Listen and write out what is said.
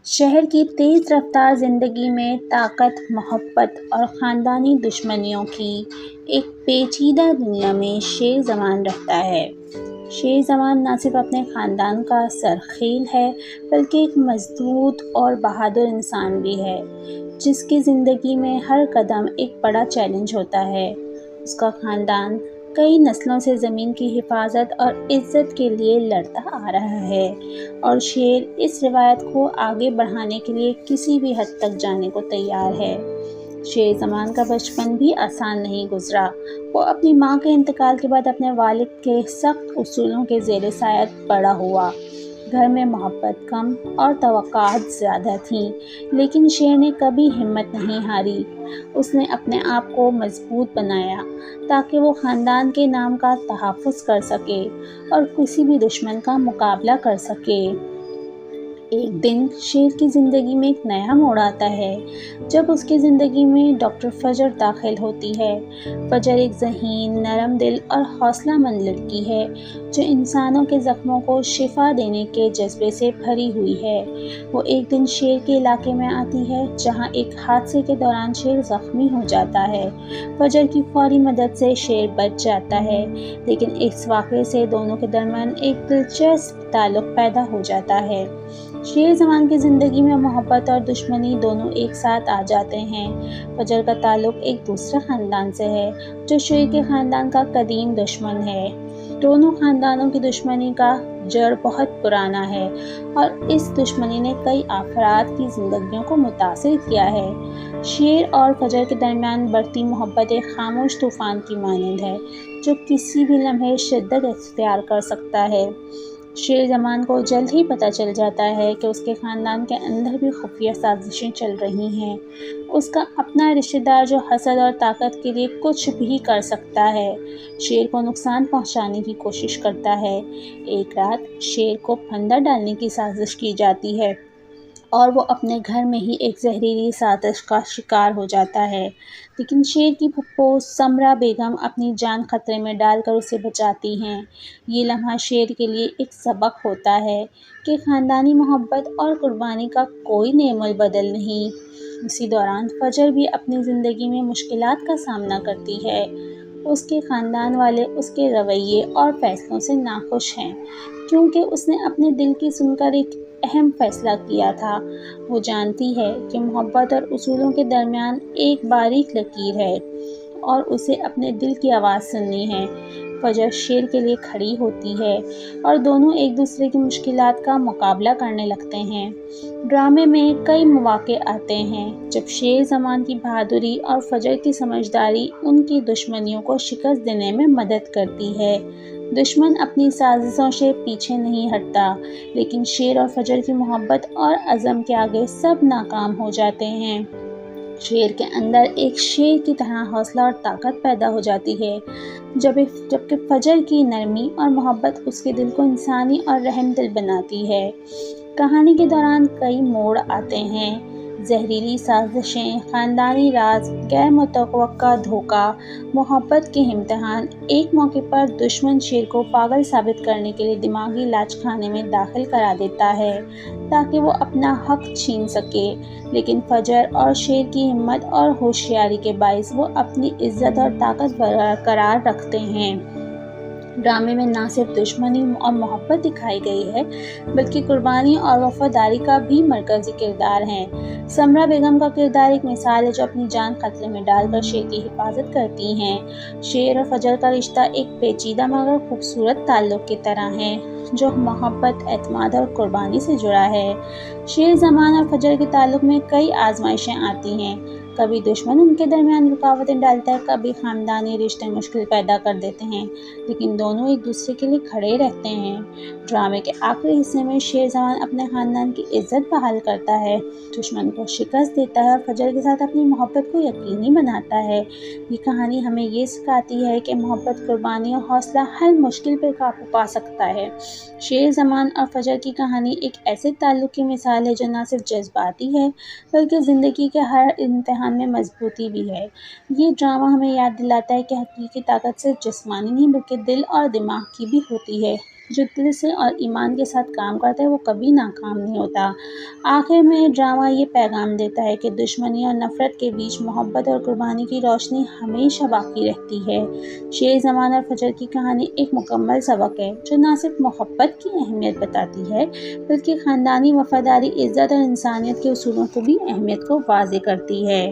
شہر کی تیز رفتار زندگی میں طاقت، محبت اور خاندانی دشمنیوں کی ایک پیچیدہ دنیا میں شیر زمان رہتا ہے۔ شیر زمان نہ صرف اپنے خاندان کا سرخیل ہے بلکہ ایک مضبوط اور بہادر انسان بھی ہے، جس کی زندگی میں ہر قدم ایک بڑا چیلنج ہوتا ہے۔ اس کا خاندان کئی نسلوں سے زمین کی حفاظت اور عزت کے لیے لڑتا آ رہا ہے، اور شیر اس روایت کو آگے بڑھانے کے لیے کسی بھی حد تک جانے کو تیار ہے۔ شیر زمان کا بچپن بھی آسان نہیں گزرا۔ وہ اپنی ماں کے انتقال کے بعد اپنے والد کے سخت اصولوں کے زیر سایہ بڑا ہوا۔ گھر میں محبت کم اور توقعات زیادہ تھیں، لیکن شیر نے کبھی ہمت نہیں ہاری۔ اس نے اپنے آپ کو مضبوط بنایا تاکہ وہ خاندان کے نام کا تحفظ کر سکے اور کسی بھی دشمن کا مقابلہ کر سکے۔ ایک دن شیر کی زندگی میں ایک نیا موڑ آتا ہے، جب اس کی زندگی میں ڈاکٹر فجر داخل ہوتی ہے۔ فجر ایک ذہین، نرم دل اور حوصلہ مند لڑکی ہے، جو انسانوں کے زخموں کو شفا دینے کے جذبے سے بھری ہوئی ہے۔ وہ ایک دن شیر کے علاقے میں آتی ہے، جہاں ایک حادثے کے دوران شیر زخمی ہو جاتا ہے۔ فجر کی فوری مدد سے شیر بچ جاتا ہے، لیکن اس واقعے سے دونوں کے درمیان ایک دلچسپ تعلق پیدا ہو جاتا ہے۔ شیر زمان کی زندگی میں محبت اور دشمنی دونوں ایک ساتھ آ جاتے ہیں۔ فجر کا تعلق ایک دوسرے خاندان سے ہے، جو شیر کے خاندان کا قدیم دشمن ہے۔ دونوں خاندانوں کی دشمنی کا جڑ بہت پرانا ہے، اور اس دشمنی نے کئی افراد کی زندگیوں کو متاثر کیا ہے۔ شیر اور فجر کے درمیان بڑھتی محبت ایک خاموش طوفان کی مانند ہے، جو کسی بھی لمحے شدت اختیار کر سکتا ہے۔ شیر زمان کو جلد ہی پتہ چل جاتا ہے کہ اس کے خاندان کے اندر بھی خفیہ سازشیں چل رہی ہیں۔ اس کا اپنا رشتہ دار جو حسد اور طاقت کے لیے کچھ بھی کر سکتا ہے، شیر کو نقصان پہنچانے کی کوشش کرتا ہے۔ ایک رات شیر کو پھندا ڈالنے کی سازش کی جاتی ہے، اور وہ اپنے گھر میں ہی ایک زہریلی سازش کا شکار ہو جاتا ہے، لیکن شیر کی پھپھو سمرا بیگم اپنی جان خطرے میں ڈال کر اسے بچاتی ہیں۔ یہ لمحہ شیر کے لیے ایک سبق ہوتا ہے کہ خاندانی محبت اور قربانی کا کوئی نعم البدل نہیں۔ اسی دوران فجر بھی اپنی زندگی میں مشکلات کا سامنا کرتی ہے۔ اس کے خاندان والے اس کے رویے اور فیصلوں سے ناخوش ہیں، کیونکہ اس نے اپنے دل کی سن کر ایک اہم فیصلہ کیا تھا۔ وہ جانتی ہے کہ محبت اور اصولوں کے درمیان ایک باریک لکیر ہے، اور اسے اپنے دل کی آواز سننی ہے۔ فجر شیر کے لیے کھڑی ہوتی ہے، اور دونوں ایک دوسرے کی مشکلات کا مقابلہ کرنے لگتے ہیں۔ ڈرامے میں کئی مواقع آتے ہیں جب شیر زمان کی بہادری اور فجر کی سمجھداری ان کی دشمنیوں کو شکست دینے میں مدد کرتی ہے۔ دشمن اپنی سازشوں سے پیچھے نہیں ہٹتا، لیکن شیر اور فجر کی محبت اور عزم کے آگے سب ناکام ہو جاتے ہیں۔ شیر کے اندر ایک شیر کی طرح حوصلہ اور طاقت پیدا ہو جاتی ہے، جبکہ فجر کی نرمی اور محبت اس کے دل کو انسانی اور رحم دل بناتی ہے۔ کہانی کے دوران کئی موڑ آتے ہیں: زہریلی سازشیں، خاندانی راز، غیر متوقع دھوکہ، محبت کے امتحان۔ ایک موقع پر دشمن شیر کو پاگل ثابت کرنے کے لیے دماغی علاج خانے میں داخل کرا دیتا ہے تاکہ وہ اپنا حق چھین سکے، لیکن فجر اور شیر کی ہمت اور ہوشیاری کے باعث وہ اپنی عزت اور طاقت برقرار رکھتے ہیں۔ ڈرامے میں نہ صرف دشمنی اور محبت دکھائی گئی ہے، بلکہ قربانی اور وفاداری کا بھی مرکزی کردار ہے۔ سمرا بیگم کا کردار ایک مثال ہے، جو اپنی جان خطرے میں ڈال کر شیر کی حفاظت کرتی ہیں۔ شیر اور فجر کا رشتہ ایک پیچیدہ مگر خوبصورت تعلق کی طرح ہے، جو محبت، اعتماد اور قربانی سے جڑا ہے۔ شیر زمان اور فجر کے تعلق میں کئی آزمائشیں آتی ہیں۔ کبھی دشمن ان کے درمیان رکاوٹیں ڈالتا ہے، کبھی خاندانی رشتے مشکل پیدا کر دیتے ہیں، لیکن دونوں ایک دوسرے کے لیے کھڑے رہتے ہیں۔ ڈرامے کے آخری حصے میں شیر زمان اپنے خاندان کی عزت بحال کرتا ہے، دشمن کو شکست دیتا ہے اور فجر کے ساتھ اپنی محبت کو یقینی بناتا ہے۔ یہ کہانی ہمیں یہ سکھاتی ہے کہ محبت، قربانی اور حوصلہ ہر مشکل پر قابو پا سکتا ہے۔ شیر زمان اور فجر کی کہانی ایک ایسے تعلق کی مثال ہے جو نہ صرف جذباتی ہے بلکہ زندگی کے ہر امتحان میں مضبوطی بھی ہے۔ یہ ڈرامہ ہمیں یاد دلاتا ہے کہ حقیقی طاقت صرف جسمانی نہیں بلکہ دل اور دماغ کی بھی ہوتی ہے۔ جو دل سے اور ایمان کے ساتھ کام کرتا ہے وہ کبھی ناکام نہیں ہوتا۔ آخر میں ڈرامہ یہ پیغام دیتا ہے کہ دشمنی اور نفرت کے بیچ محبت اور قربانی کی روشنی ہمیشہ باقی رہتی ہے۔ شیر زمان اور فجر کی کہانی ایک مکمل سبق ہے جو نہ صرف محبت کی اہمیت بتاتی ہے بلکہ خاندانی وفاداری، عزت اور انسانیت کے اصولوں کو بھی اہمیت کو واضح کرتی ہے۔